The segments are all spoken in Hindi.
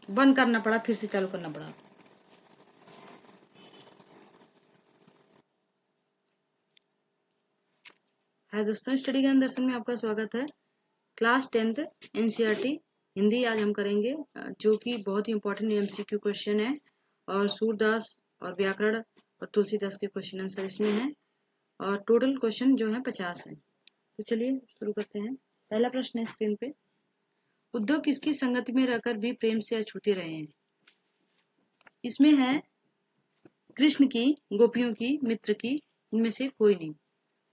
बंद करना पड़ा, फिर से चालू करना पड़ा। हाय दोस्तों, स्टडी ज्ञान दर्शन में आपका स्वागत है। क्लास 10th एनसीईआरटी हिंदी आज हम करेंगे, जो कि बहुत ही इंपॉर्टेंट एमसीक्यू क्वेश्चन है और सूरदास और व्याकरण और तुलसीदास के क्वेश्चन आंसर इसमें है और टोटल क्वेश्चन जो है 50 है। तो चलिए शुरू करते हैं। पहला प्रश्न है स्क्रीन पे, उद्धव किसकी संगति में रहकर भी प्रेम से अछूते रहे हैं? इसमें है कृष्ण की, गोपियों की, मित्र की, इनमें से कोई नहीं।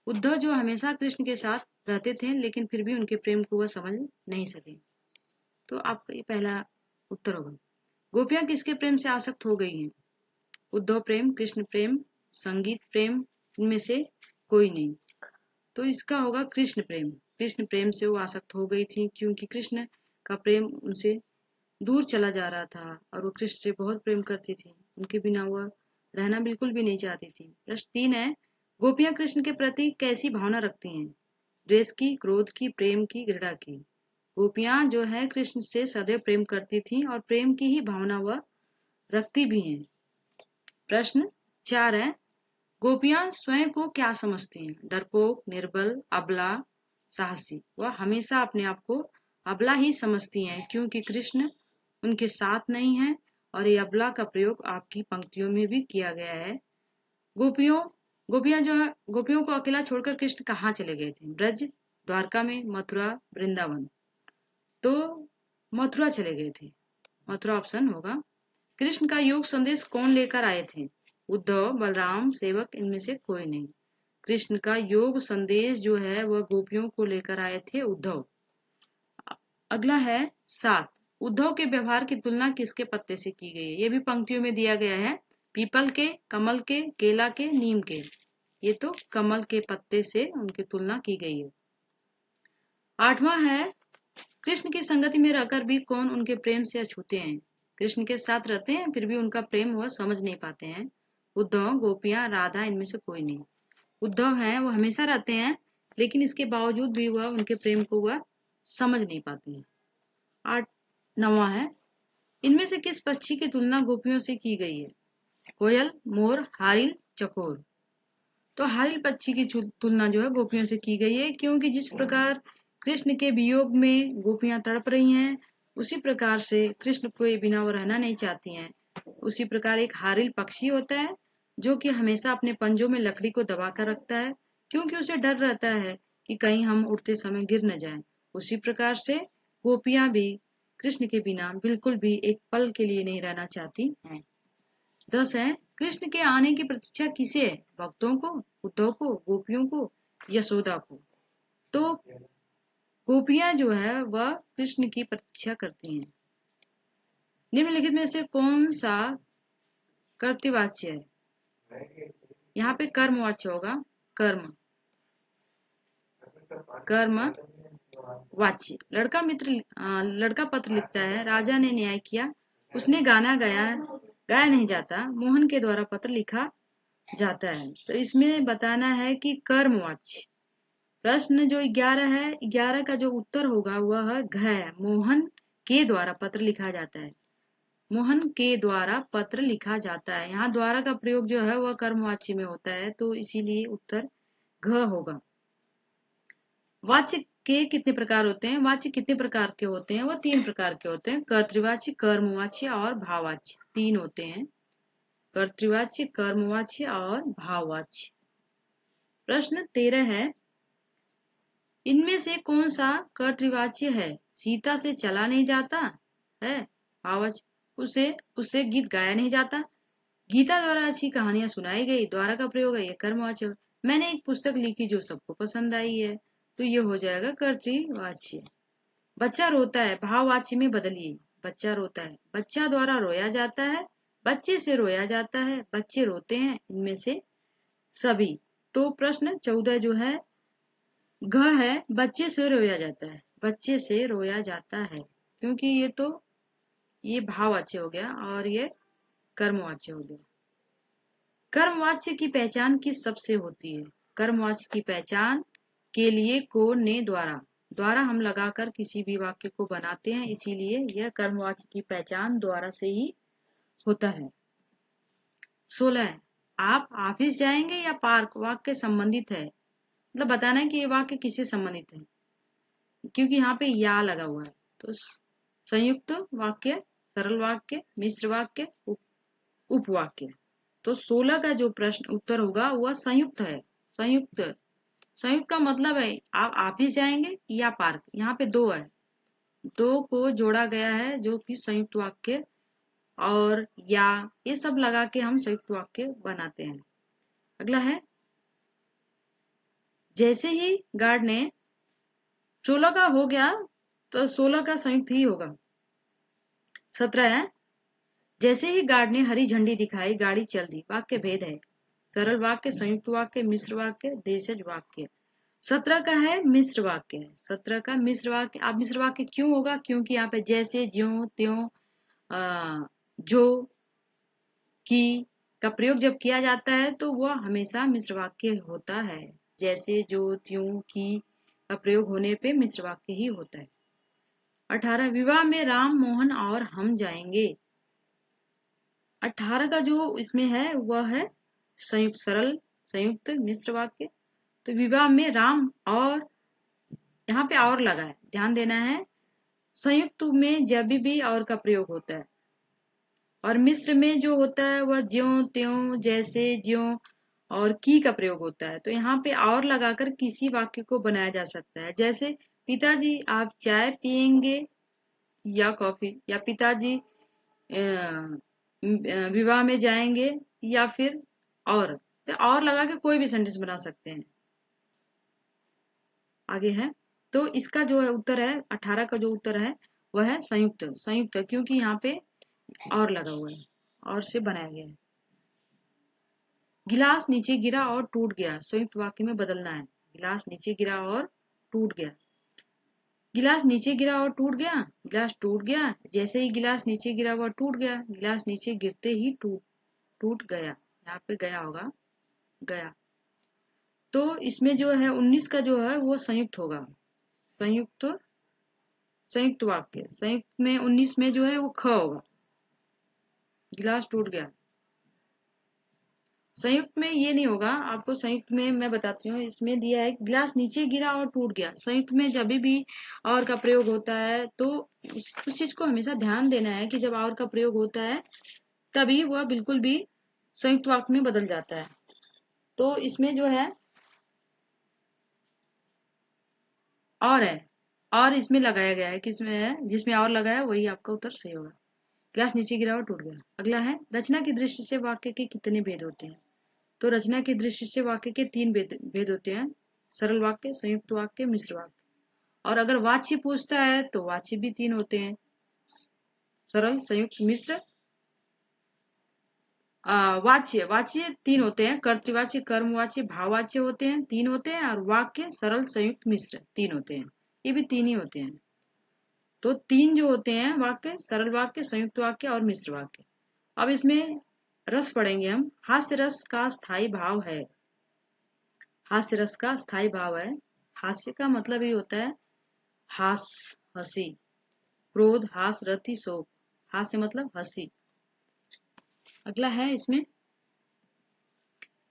उद्धव जो हमेशा कृष्ण के साथ रहते थे लेकिन फिर भी उनके प्रेम को वह समझ नहीं सके। तो आपका ये पहला उत्तर होगा। गोपियां किसके प्रेम से आसक्त हो गई हैं? उद्धव प्रेम, कृष्ण प्रेम, संगीत प्रेम, इनमें से कोई नहीं। तो इसका होगा कृष्ण प्रेम। कृष्ण प्रेम से वो आसक्त हो गई थी क्योंकि कृष्ण का प्रेम उनसे दूर चला जा रहा था और वो कृष्ण से बहुत प्रेम करती थी। उनके बिना वह रहना बिल्कुल भी नहीं चाहती थी। प्रश्न 3 है, गोपियां कृष्ण के प्रति कैसी भावना रखती हैं? द्वेष की, क्रोध की, प्रेम की, घृणा की? गोपियां जो है कृष्ण से सदैव प्रेम करती थी और प्रेम की ही भावना वह रखती भी हैं। प्रश्न 4 है, गोपियां स्वयं को क्या समझती हैं? डरपोक, निर्बल, अबला, साहसी? वह हमेशा अपने आप को अबला ही समझती हैं क्योंकि कृष्ण उनके साथ नहीं है और ये अबला का प्रयोग आपकी पंक्तियों में भी किया गया है। गोपियां जो है, गोपियों को अकेला छोड़कर कृष्ण कहाँ चले गए थे? ब्रज, द्वारका में, मथुरा, वृंदावन? तो मथुरा चले गए थे। मथुरा ऑप्शन होगा। कृष्ण का योग संदेश कौन लेकर आए थे? उद्धव, बलराम, सेवक, इनमें से कोई नहीं। कृष्ण का योग संदेश जो है वह गोपियों को लेकर आए थे उद्धव। अगला है 7, उद्धव के व्यवहार की तुलना किसके पत्ते से की गई है? ये भी पंक्तियों में दिया गया है। पीपल के, कमल के, केला के, नीम के? ये तो कमल के पत्ते से उनकी तुलना की गई है। 8वां है, कृष्ण की संगति में रहकर भी कौन उनके प्रेम से अछूते हैं? कृष्ण के साथ रहते हैं फिर भी उनका प्रेम वह समझ नहीं पाते हैं। उद्धव, गोपियां, राधा, इनमें से कोई नहीं। उद्धव है वो हमेशा रहते हैं लेकिन इसके बावजूद भी वह उनके प्रेम को वह समझ नहीं पाते हैं। 9वां है, इनमें से किस पक्षी की तुलना गोपियों से की गई है? कोयल, मोर, हारिल, चकोर? तो हारिल पक्षी की तुलना जो है गोपियों से की गई है क्योंकि जिस प्रकार कृष्ण के वियोग में गोपियां तड़प रही हैं उसी प्रकार से कृष्ण को बिना वो रहना नहीं चाहती हैं। उसी प्रकार एक हारिल पक्षी होता है जो कि हमेशा अपने पंजों में लकड़ी को दबाकर रखता है क्योंकि उसे डर रहता है कि कहीं हम उड़ते समय गिर न जाएं। उसी प्रकार से गोपियां भी कृष्ण के बिना बिल्कुल भी एक पल के लिए नहीं रहना चाहती हैं। 10 है, कृष्ण के आने की प्रतीक्षा किसे है? भक्तों को, उद्धव को, गोपियों को, यशोदा को? तो गोपियां जो है वह कृष्ण की प्रतीक्षा करती हैं। निम्नलिखित में से कौन सा कर्तृवाच्य है? यहाँ पे कर्मवाच्य होगा। कर्म, कर्म वाच्य। लड़का पत्र लिखता है, राजा ने न्याय किया, उसने गाना गाया, गाया नहीं जाता, मोहन के द्वारा पत्र लिखा जाता है। तो इसमें बताना है कि कर्मवाच्य। प्रश्न जो 11 है, 11 का जो उत्तर होगा वह घ है। मोहन के द्वारा पत्र लिखा जाता है। मोहन के द्वारा पत्र लिखा जाता है। यहाँ द्वारा का प्रयोग जो है वह कर्मवाच्य में होता है तो इसीलिए उत्तर घ होगा। वाच्य के कितने प्रकार होते हैं? वाच्य कितने प्रकार के होते हैं? वह 3 प्रकार के होते हैं। कर्तृवाच्य, कर्मवाच्य और भाववाच्य। 3 होते हैं, कर्तृवाच्य, कर्मवाच्य और भाववाच्य। प्रश्न 13 है, इनमें से कौन सा कर्तृवाच्य है? सीता से चला नहीं जाता है भाववाच्य, उसे गीत गाया नहीं जाता, गीता द्वारा अच्छी कहानियां सुनाई गई, द्वारा का प्रयोग है, ये कर्मवाच्य। मैंने एक पुस्तक लिखी जो सबको पसंद आई है, तो ये हो जाएगा कर्तृवाच्य। बच्चा रोता है, भाववाच्य में बदलिए। बच्चा रोता है, बच्चा द्वारा रोया जाता है, बच्चे से रोया जाता है, बच्चे रोते हैं, इनमें से सभी। तो प्रश्न 14 जो है घ है, बच्चे से रोया जाता है, बच्चे से रोया जाता है क्योंकि ये भाववाच्य हो गया और ये कर्मवाच्य हो गया। कर्मवाच्य की पहचान किस शब्द से होती है? कर्मवाच्य की पहचान के लिए को, ने, द्वारा, द्वारा हम लगाकर किसी भी वाक्य को बनाते हैं, इसीलिए यह कर्मवाची की पहचान द्वारा से ही होता है। 16 आप ऑफिस जाएंगे या पार्क वाक्य संबंधित है, मतलब बताना है कि ये वाक्य किससे संबंधित है, क्योंकि यहाँ पे या लगा हुआ है। तो संयुक्त वाक्य, सरल वाक्य, मिश्र वाक्य, उपवाक्य। तो 16 का जो प्रश्न उत्तर होगा वह संयुक्त है। संयुक्त, संयुक्त का मतलब है आप ऑफिस जाएंगे या पार्क, यहाँ पे दो है, दो को जोड़ा गया है जो कि संयुक्त वाक्य, और या ये सब लगा के हम संयुक्त वाक्य बनाते हैं। अगला है, जैसे ही गार्ड ने 16 का हो गया तो 16 का संयुक्त ही होगा। 17 है, जैसे ही गार्ड ने हरी झंडी दिखाई गाड़ी चल दी। वाक्य भेद है, सरल वाक्य, संयुक्त वाक्य, मिश्र वाक्य, देशज वाक्य। 17 का है मिश्र वाक्य है। 17 का मिश्र वाक्य, आप मिश्र वाक्य क्यों होगा, क्योंकि यहाँ पे जैसे, ज्यों, त्यों, जो, की का प्रयोग जब किया जाता है तो वह हमेशा मिश्र वाक्य होता है। जैसे, जो, त्यों, की का प्रयोग होने पे मिश्र वाक्य ही होता है। 18 विवाह में राम, मोहन और हम जाएंगे। 18 का जो इसमें है वह है संयुक्त, सरल, संयुक्त, मिश्र वाक्य। तो विवाह में राम, और यहाँ पे और लगा है, ध्यान देना है। संयुक्त में जब भी और का प्रयोग होता है, और मिश्र में जो होता है वह ज्यों, त्यों, जैसे, ज्यों और की का प्रयोग होता है। तो यहाँ पे और लगाकर किसी वाक्य को बनाया जा सकता है। जैसे, पिताजी आप चाय पियेंगे या कॉफी, या पिताजी विवाह में जाएंगे, या फिर और, तो और लगा के कोई भी सेंटेंस बना सकते हैं। आगे है, तो इसका जो है उत्तर है 18 का जो उत्तर है वह है संयुक्त। संयुक्त क्योंकि यहाँ पे और लगा हुआ है, और से बनाया गया है। गिलास नीचे गिरा और टूट गया, संयुक्त वाक्य में बदलना है। गिलास नीचे गिरा और टूट गया। गिलास नीचे गिरा और टूट गया, गिलास टूट गया। जैसे ही गिलास नीचे गिरा वह टूट गया, गिलास नीचे गिरते ही टूट गया। यहाँ पे गया होगा, गया। तो इसमें जो है 19 का जो है वो संयुक्त होगा। संयुक्त, संयुक्त वाक्य, संयुक्त में 19 में जो है वो ख होगा, गिलास टूट गया। संयुक्त में ये नहीं होगा, आपको संयुक्त में मैं बताती हूँ, इसमें दिया है गिलास नीचे गिरा और टूट गया। संयुक्त में जब भी और का प्रयोग होता है तो उस चीज को हमेशा ध्यान देना है कि जब और का प्रयोग होता है तभी वह बिल्कुल भी संयुक्त वाक्य में बदल जाता है। तो इसमें जो है और है, और इसमें लगाया गया है, किसमें है, जिसमें और लगा है वही आपका उत्तर सही होगा। गिलास नीचे गिरा और टूट गया। अगला है, रचना की दृष्टि से वाक्य के कितने भेद होते हैं। तो रचना की दृष्टि से वाक्य के 3 भेद होते हैं, सरल वाक्य, संयुक्त वाक्य, मिश्र वाक्य। और अगर वाच्य पूछता है तो वाच्य भी 3 होते हैं, सरल, संयुक्त, मिश्र। वाच्य, वाच्य 3 होते हैं, कर्तृवाच्य, कर्मवाच्य, भाववाच्य होते हैं, 3 होते हैं। और वाक्य, सरल, संयुक्त, मिश्र 3 होते हैं, ये भी 3 ही होते हैं। तो 3 जो होते हैं वाक्य, सरल वाक्य, संयुक्त वाक्य और मिश्र वाक्य। अब इसमें रस पढ़ेंगे हम। हास्य रस का स्थायी भाव है। हास्य रस का स्थायी भाव है। हास्य का मतलब ये होता है हास, हंसी, क्रोध, हास, रति, शोक। हास्य मतलब हंसी। अगला है इसमें,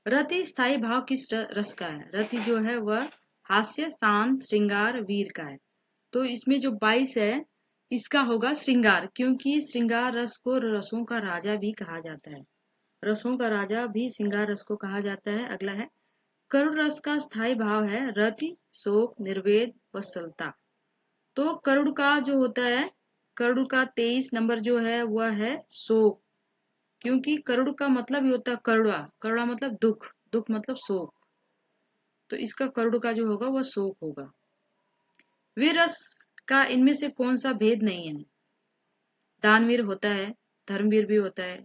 रति स्थायी भाव किस रस का है। रति जो है वह हास्य, शांत, श्रृंगार, वीर का है। तो इसमें जो 22 है इसका होगा श्रृंगार, क्योंकि श्रृंगार रस को रसों का राजा भी कहा जाता है। रसों का राजा भी श्रृंगार रस को कहा जाता है। अगला है, करुण रस का स्थायी भाव है रति, शोक, निर्वेद, वत्सलता। तो करुण का जो होता है, करुण का 23 नंबर जो है वह है शोक, क्योंकि करुण का मतलब ही होता है करुणा। करुणा मतलब दुख, दुख मतलब शोक। तो इसका करुण का जो होगा वह शोक होगा। वीर रस का इनमें से कौन सा भेद नहीं है। दानवीर होता है, धर्मवीर भी होता है।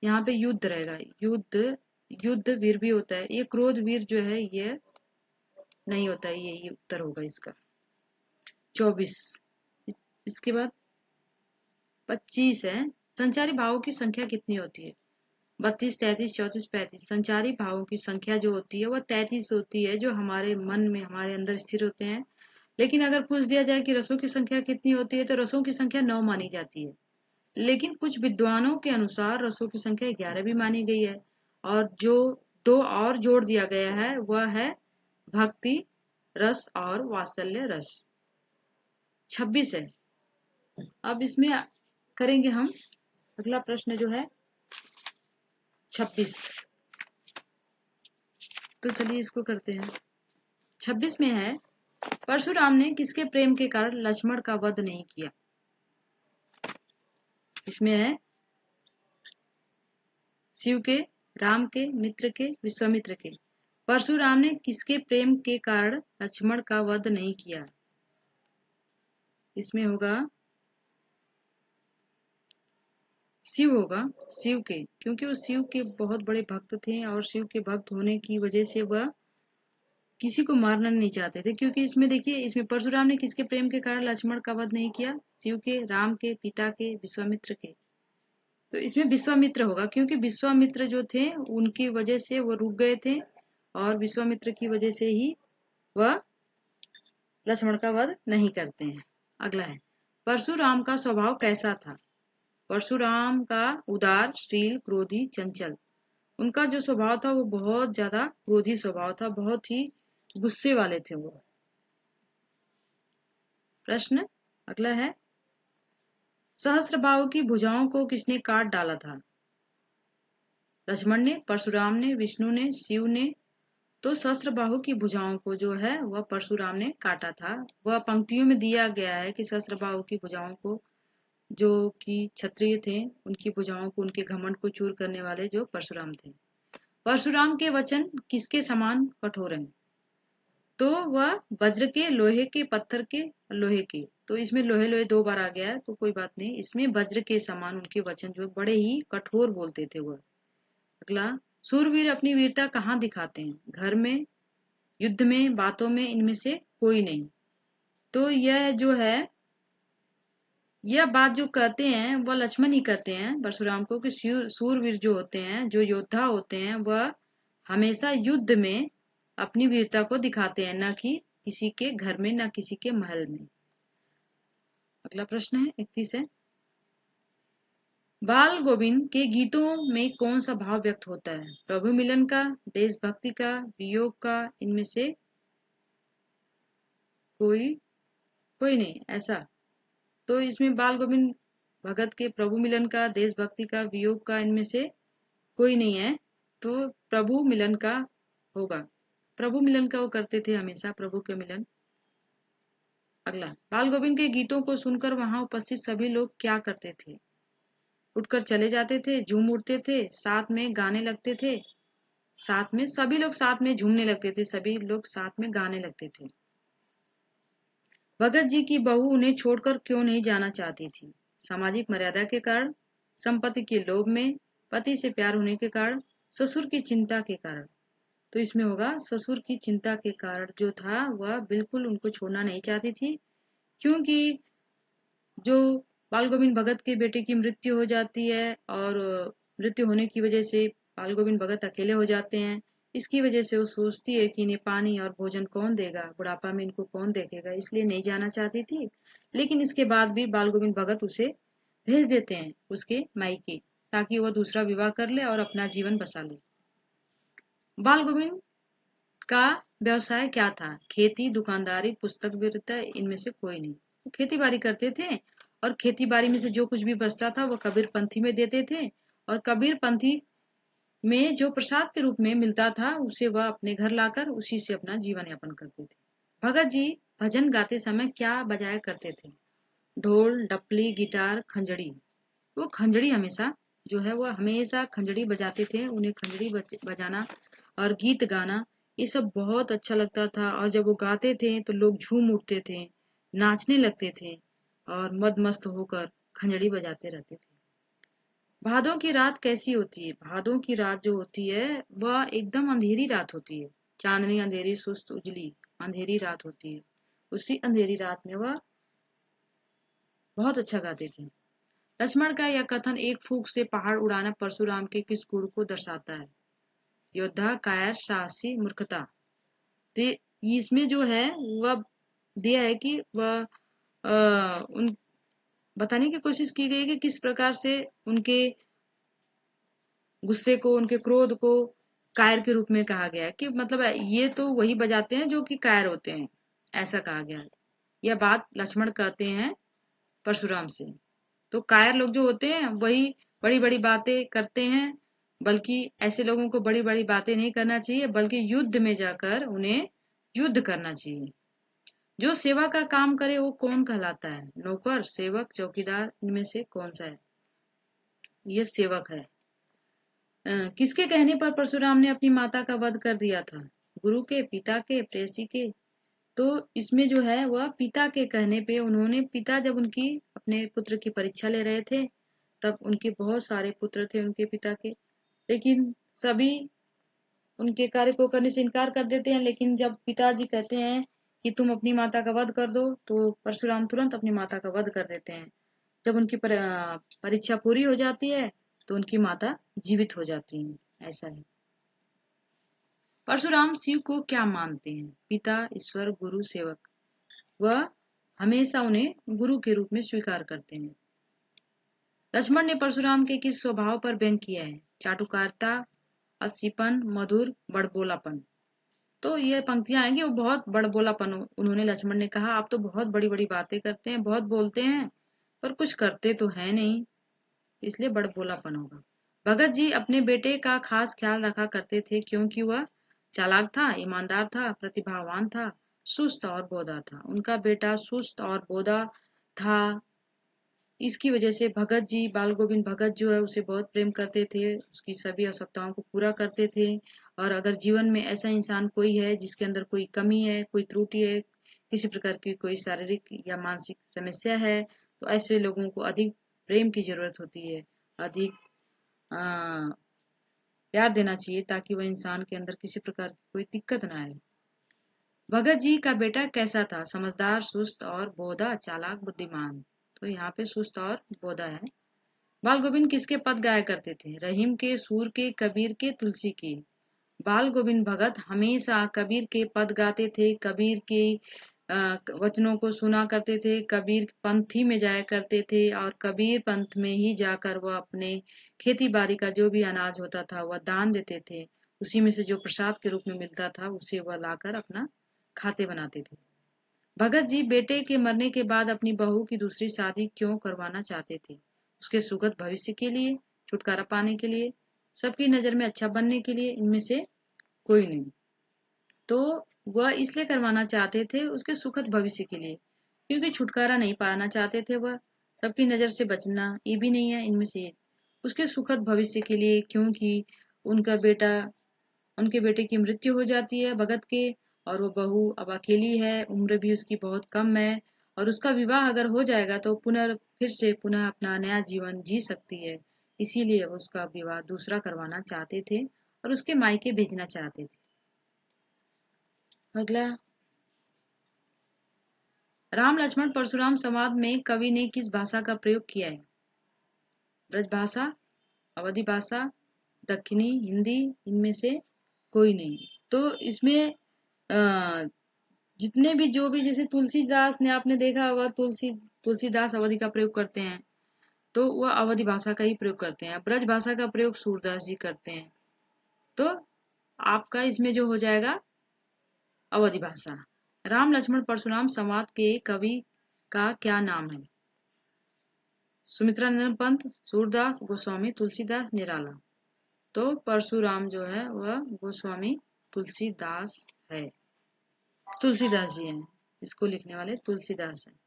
यहाँ पे युद्ध रहेगा, युद्ध, युद्ध वीर भी होता है। ये क्रोध वीर जो है ये नहीं होता है, ये उत्तर होगा इसका। 24 इसके बाद 25 है, संचारी भावों की संख्या कितनी होती है। 32, 33, 34, 35। संचारी भावों की संख्या जो होती है वह 33 होती है, जो हमारे मन में, हमारे अंदर स्थिर होते हैं। लेकिन अगर पूछ दिया जाए कि रसों की संख्या कितनी होती है तो रसों की संख्या 9 मानी जाती है। लेकिन कुछ विद्वानों के अनुसार रसों की संख्या 11 भी मानी गई है। और जो दो और जोड़ दिया गया है वह है भक्ति रस और वात्सल्य रस। 26 है। अब इसमें करेंगे हम अगला प्रश्न जो है 26। तो चलिए इसको करते हैं। 26 में है, परशुराम ने किसके प्रेम के कारण लक्ष्मण का वध नहीं किया। इसमें है शिव के, राम के, मित्र के, विश्वामित्र के। परशुराम ने किसके प्रेम के कारण लक्ष्मण का वध नहीं किया। इसमें होगा शिव होगा, शिव के, क्योंकि वो शिव के बहुत बड़े भक्त थे और शिव के भक्त होने की वजह से वह किसी को मारना नहीं चाहते थे। क्योंकि इसमें देखिए, इसमें परशुराम ने किसके प्रेम के कारण लक्ष्मण का वध नहीं किया, शिव के, राम के, पिता के, विश्वामित्र के। तो इसमें विश्वामित्र होगा, क्योंकि विश्वामित्र जो थे उनकी वजह से वो रुक गए थे और विश्वामित्र की वजह से ही वह लक्ष्मण का वध नहीं करते हैं। अगला है, परशुराम का स्वभाव कैसा था। परशुराम का उदारशील, क्रोधी, चंचल। उनका जो स्वभाव था वो बहुत ज्यादा क्रोधी स्वभाव था, बहुत ही गुस्से वाले थे वो। प्रश्न अगला है, सहस्त्रबाहु की भुजाओं को किसने काट डाला था। लक्ष्मण ने, परशुराम ने, विष्णु ने, शिव ने। तो सहस्त्रबाहु की भुजाओं को जो है वह परशुराम ने काटा था। वह पंक्तियों में दिया गया है कि सहस्त्रबाहु की भुजाओं को, जो कि क्षत्रिय थे, उनकी भुजाओं को, उनके घमंड को चूर करने वाले जो परशुराम थे। परशुराम के वचन किसके समान कठोर हैं। तो वह वज्र के, लोहे के, पत्थर के, लोहे के। तो इसमें लोहे लोहे 2 बार आ गया है तो कोई बात नहीं। इसमें वज्र के समान उनके वचन जो बड़े ही कठोर बोलते थे वह। अगला, सूरवीर अपनी वीरता कहाँ दिखाते हैं। घर में, युद्ध में, बातों में, इनमें से कोई नहीं। तो यह जो है, यह बात जो कहते हैं वह लक्ष्मण ही कहते हैं परशुराम को कि सूरवीर जो होते हैं, जो योद्धा होते हैं, वह हमेशा युद्ध में अपनी वीरता को दिखाते हैं, न कि किसी के घर में, न किसी के महल में। अगला प्रश्न है 31 है, बाल गोविंद के गीतों में कौन सा भाव व्यक्त होता है। प्रभु मिलन का, देशभक्ति का, वियोग का, इनमें से कोई कोई नहीं ऐसा। तो इसमें बाल गोविंद भगत के प्रभु मिलन का, देशभक्ति का, वियोग का, इनमें से कोई नहीं है। तो प्रभु मिलन का होगा। प्रभु मिलन का वो करते थे हमेशा, प्रभु के मिलन। अगला, बाल गोविंद के गीतों को सुनकर वहां उपस्थित सभी लोग क्या करते थे। उठकर चले जाते थे, झूम उठते थे, साथ में गाने लगते थे, साथ में सभी लोग साथ में झूमने लगते थे, सभी लोग साथ में गाने लगते थे। भगत जी की बहू उन्हें छोड़कर क्यों नहीं जाना चाहती थी। सामाजिक मर्यादा के कारण, संपत्ति के लोभ में, पति से प्यार होने के कारण, ससुर की चिंता के कारण। तो इसमें होगा ससुर की चिंता के कारण जो था वह बिल्कुल उनको छोड़ना नहीं चाहती थी। क्योंकि जो बाल गोविंद भगत के बेटे की मृत्यु हो जाती है और मृत्यु होने की वजह से बाल गोविंद भगत अकेले हो जाते हैं। इसकी वजह से वो सोचती है कि इन्हें पानी और भोजन कौन देगा, बुढ़ापा में इनको कौन देखेगा, इसलिए नहीं जाना चाहती थी। लेकिन इसके बाद भी बाल गोविंद भगत उसे भेज देते हैं उसके मायके, ताकि वह दूसरा विवाह कर ले और अपना जीवन बसा ले। बाल गोविंद का व्यवसाय क्या था। खेती, दुकानदारी, पुस्तक विक्रेता, इनमें से कोई नहीं। वो खेती बाड़ी करते थे और खेती बाड़ी में से जो कुछ भी बचता था वो कबीर पंथी में देते थे और कबीर पंथी में जो प्रसाद के रूप में मिलता था उसे वह अपने घर लाकर उसी से अपना जीवन यापन करते थे। भगत जी भजन गाते समय क्या बजाया करते थे। ढोल, डपली, गिटार, खंजड़ी। वो खंजड़ी हमेशा जो है वो हमेशा खंजड़ी बजाते थे। उन्हें खंजड़ी बजाना और गीत गाना ये सब बहुत अच्छा लगता था। और जब वो गाते थे तो लोग झूम उठते थे, नाचने लगते थे और मद मस्त होकर खंजड़ी बजाते रहते थे। भादों की रात कैसी होती है। भादों की रात जो होती है वह एकदम अंधेरी रात होती है। चांदनी अंधेरी, सुस्त उजली अंधेरी रात होती है। उसी अंधेरी रात में वह बहुत अच्छा गाते थे। लक्ष्मण का यह कथन, एक फूंक से पहाड़ उड़ाना, परशुराम के किस गुण को दर्शाता है। योद्धा, कायर, साहसी, मूर्खता। तो इसमें जो है वह दिया है कि वह उन बताने की कोशिश की गई है कि किस प्रकार से उनके गुस्से को, उनके क्रोध को कायर के रूप में कहा गया है कि मतलब ये तो वही बजाते हैं जो कि कायर होते हैं, ऐसा कहा गया है। यह बात लक्ष्मण कहते हैं परशुराम से। तो कायर लोग जो होते हैं वही बड़ी बड़ी बातें करते हैं, बल्कि ऐसे लोगों को बड़ी बड़ी बातें नहीं करना चाहिए, बल्कि युद्ध में जाकर उन्हें युद्ध करना चाहिए। जो सेवा का काम करे वो कौन कहलाता है? नौकर, सेवक, चौकीदार, इनमें से कौन सा है? ये सेवक है। किसके कहने पर परशुराम ने अपनी माता का वध कर दिया था? गुरु के, पिता के, प्रेयसी के? तो इसमें जो है वह पिता के कहने पे उन्होंने, पिता जब उनकी अपने पुत्र की परीक्षा ले रहे थे, तब उनके बहुत सारे पुत्र थे उनके पिता के, लेकिन सभी उनके कार्य को करने से इनकार कर देते हैं। लेकिन जब पिताजी कहते हैं कि तुम अपनी माता का वध कर दो, तो परशुराम तुरंत अपनी माता का वध कर देते हैं। जब उनकी परीक्षा पूरी हो जाती है तो उनकी माता जीवित हो जाती है। ऐसा है। परशुराम शिव को क्या मानते हैं? पिता, ईश्वर, गुरु, सेवक। वह हमेशा उन्हें गुरु के रूप में स्वीकार करते हैं। लक्ष्मण ने परशुराम के किस स्वभाव पर व्यंग किया है? चाटुकारिता, अस्सीपन, मधुर, बड़बोलापन। तो ये पंक्तियां आएंगी, वो बहुत बड़बोलापन उन्होंने लक्ष्मण ने कहा, आप तो बहुत बड़ी बड़ी बातें करते हैं, बहुत बोलते हैं, पर कुछ करते तो है नहीं, इसलिए बड़बोलापन होगा। भगत जी अपने बेटे का खास ख्याल रखा करते थे क्योंकि वह चालाक था, ईमानदार था, प्रतिभावान था, सुस्त और बोधा था। उनका बेटा सुस्त और बोधा था, इसकी वजह से भगत जी, बाल गोविंद भगत जो है उसे बहुत प्रेम करते थे, उसकी सभी आवश्यकताओं को पूरा करते थे। और अगर जीवन में ऐसा इंसान कोई है जिसके अंदर कोई कमी है, कोई त्रुटि है, किसी प्रकार की कोई शारीरिक या मानसिक समस्या है, तो ऐसे लोगों को अधिक प्रेम की जरूरत होती है, अधिक प्यार देना चाहिए, ताकि वह इंसान के अंदर किसी प्रकार की कोई दिक्कत ना आए। भगत जी का बेटा कैसा था? समझदार, सुस्त और बोधा, चालाक, बुद्धिमान। तो यहाँ पे सुस्त और बोधा है। बाल गोविंद किसके पद गाया करते थे? रहीम के, सूर के, कबीर के, तुलसी के। बाल गोविंद भगत हमेशा कबीर के पद गाते थे, कबीर के वचनों को सुना करते थे, कबीर पंथी में जाया करते थे, और कबीर पंथ में ही जाकर वह अपने खेती बाड़ी का जो भी अनाज होता था वह दान देते थे। उसी में से जो प्रसाद के रूप में मिलता था उसे वह लाकर अपना खाते बनाते थे। भगत जी बेटे के मरने के बाद अपनी बहू की दूसरी शादी क्यों करवाना चाहते थे? उसके सुखद भविष्य के लिए, छुटकारा पाने के लिए, सबकी नजर में अच्छा बनने के लिए? इनमें से कोई नहीं। तो वह इसलिए करवाना चाहते थे उसके सुखद भविष्य के लिए, क्योंकि छुटकारा नहीं पाना चाहते थे वह, सबकी नजर से बचना ये भी नहीं है इनमें से। उसके सुखद भविष्य के लिए, क्योंकि उनका बेटा, उनके बेटे की मृत्यु हो जाती है भगत के, और वो बहू अब अकेली है, उम्र भी उसकी बहुत कम है, और उसका विवाह अगर हो जाएगा तो फिर से पुनः अपना नया जीवन जी सकती है। इसीलिए वो उसका विवाह दूसरा करवाना चाहते थे और उसके मायके भेजना चाहते थे। अगला, राम लक्ष्मण परशुराम संवाद में कवि ने किस भाषा का प्रयोग किया है? ब्रजभाषा, अवधी भाषा, दक्षिणी हिंदी, इनमें से कोई नहीं। तो इसमें जितने भी जो भी, जैसे तुलसीदास ने आपने देखा होगा, तुलसीदास अवधी का प्रयोग करते हैं, तो वह अवधी भाषा का ही प्रयोग करते हैं। ब्रज भाषा का प्रयोग सूरदास जी करते हैं। तो आपका इसमें जो हो जाएगा अवधी भाषा। राम लक्ष्मण परशुराम संवाद के कवि का क्या नाम है? सुमित्रानंद पंत, सूरदास, गोस्वामी, तुलसीदास, निराला। तो परशुराम जो है वह गोस्वामी तुलसीदास है, तुलसीदास जी हैं, इसको लिखने वाले तुलसीदास हैं।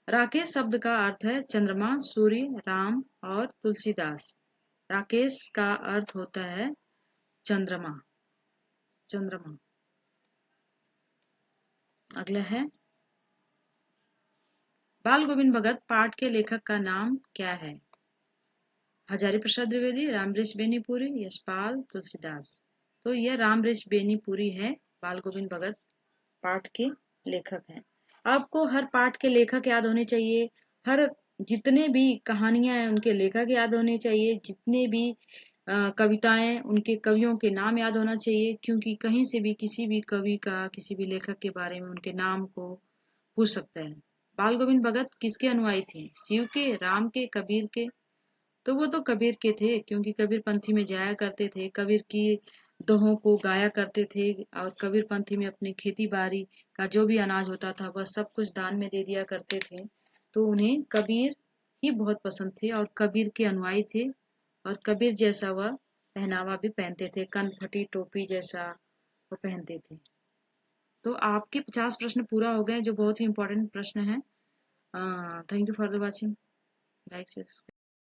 राकेश शब्द का अर्थ है चंद्रमा, सूर्य, राम और तुलसीदास। राकेश का अर्थ होता है चंद्रमा, चंद्रमा। अगला है, बाल गोविंद भगत पाठ के लेखक का नाम क्या है? हजारी प्रसाद द्विवेदी, रामवृक्ष बेनीपुरी, यशपाल, तुलसीदास। तो यह रामवृक्ष बेनीपुरी है, बाल गोविंद भगत पाठ के लेखक हैं। आपको हर पाठ के लेखक याद होने चाहिए, हर जितने भी कहानियां हैं उनके लेखक याद होने चाहिए, जितने भी कविताएं उनके कवियों के नाम याद होना चाहिए, क्योंकि कहीं से भी किसी भी कवि का, किसी भी लेखक के बारे में उनके नाम को पूछ सकता है। बाल गोविंद भगत किसके अनुयायी थे? शिव के, राम के, कबीर के? तो वो तो कबीर के थे, क्योंकि कबीर पंथी में जाया करते थे, कबीर की दोहों को गाया करते थे, और कबीर पंथी में अपनी खेती बाड़ी का जो भी अनाज होता था वह सब कुछ दान में दे दिया करते थे। तो उन्हें कबीर ही बहुत पसंद थे और कबीर के अनुयायी थे, और कबीर जैसा वह पहनावा भी पहनते थे, कनफटी टोपी जैसा वो पहनते थे। तो आपके 50 प्रश्न पूरा हो गए, जो बहुत ही इंपॉर्टेंट प्रश्न है। Thank you for the watching. Like से